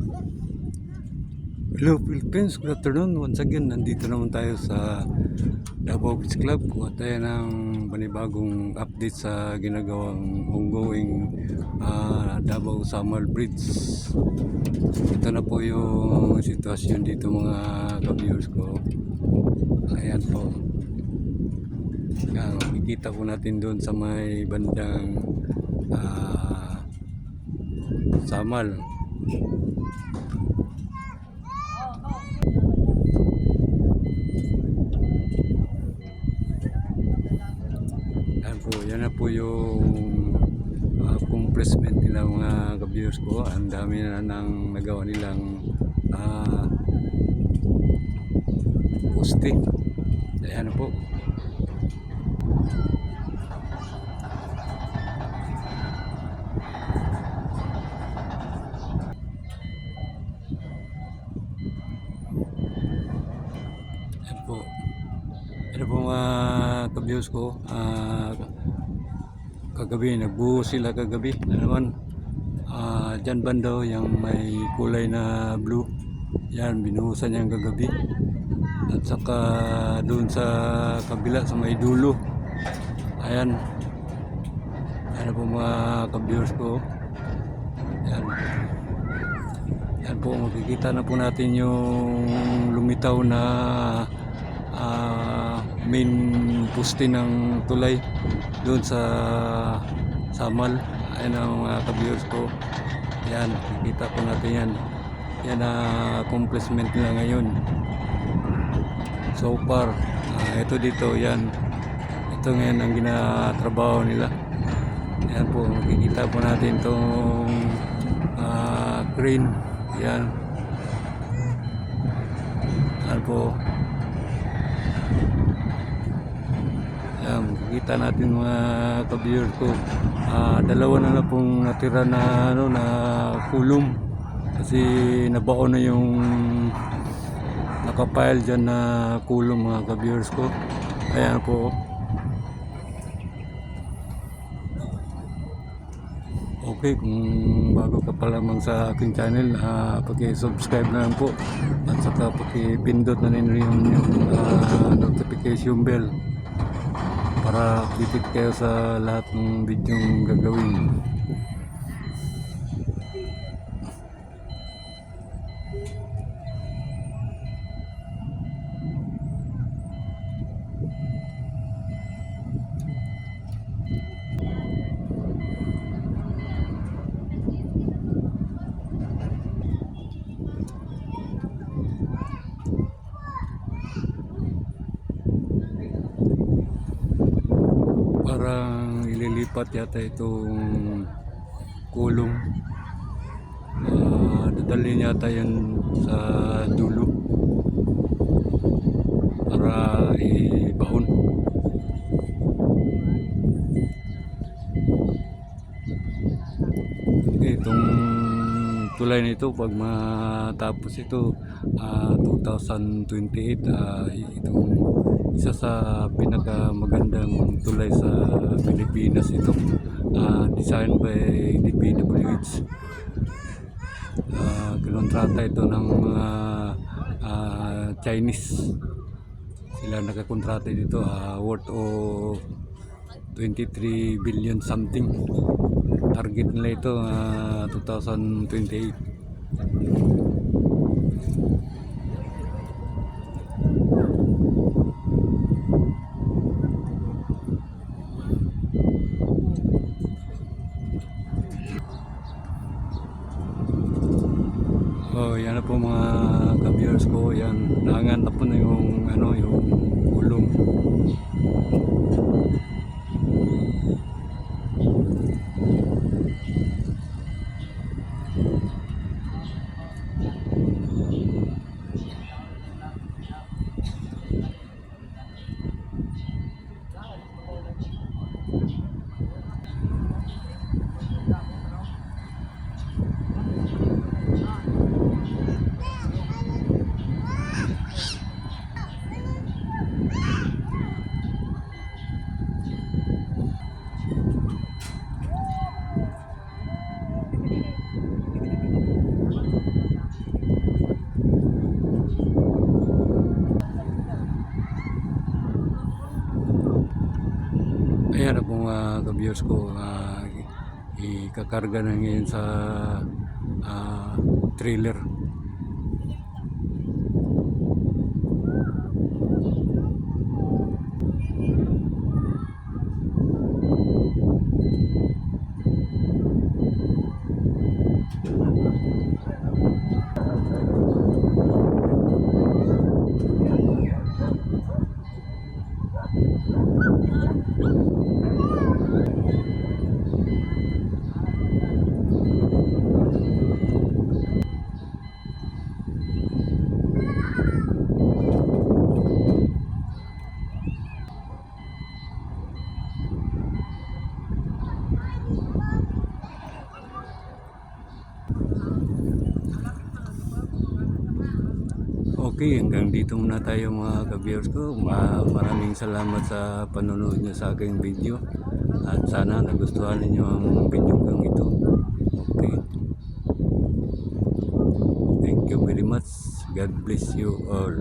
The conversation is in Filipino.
Hello Philippines, good afternoon. Once again, nandito naman tayo sa Davao Beach Club. Kuha tayo ng panibagong update sa ginagawang ongoing Davao Summer Bridge. Ito na po yung sitwasyon dito mga ka-viewers ko. Ayan po. Makikita po natin doon sa may bandang Samal. Yan na po yung compressment nila mga ka-viewers ko. Ang dami na nang nagawa nilang posting. Ayan na po. Ayan po. Ano po mga ka-viewers ko, kagabi nagbuhos sila kagabi na naman. Dyan banda yung may kulay na blue, yan binuhusan niya kagabi. At saka doon sa kabila sa may dulo, ayan po mga ka-viewers ko, yan po, makikita na po natin yung lumitaw na main poste ng tulay doon sa Samal. Ayan ang mga ka-viewers ko, yan, nakikita po natin yan. Yan accomplishment nila ngayon so far. Ito dito, yan, ito ngayon ang ginatrabaho nila. Yan po, makikita po natin itong crane, yan po. Yan, makikita natin mga ka-viewers ko, dalawa na pong natira na na kulong kasi nabaon na yung nakapile dyan na kulong mga ka-viewers ko. Ayan po. Okay, kung bago ka pa lamang sa aking channel, paki-subscribe na lang po at saka paki-pindot na rin yung notification bell para updated kayo sa lahat ng video yung gagawin. Parang ililipat yata itong kulong, dadalhin yata yan sa dulo para ibaon. Itong tulay nito pag matapos ito 2028, itong isa sa pinakamagandang tulay sa Pilipinas ito, designed by DPWH. Kinontrata ito ng mga Chinese. Sila nakakontrata dito, worth of 23 billion something. Target nila ito 2028. Yan na po mga ka-viewers ko, yan naangan na po na yung yung gulong. viewers ko, ikakarga na ngayon sa trailer. Okay, hanggang dito muna tayo mga ka-viewers ko. Maraming salamat sa panonood nyo sa aking video. At sana nagustuhan ninyo ang video kong ito. Okay. Thank you very much. God bless you all.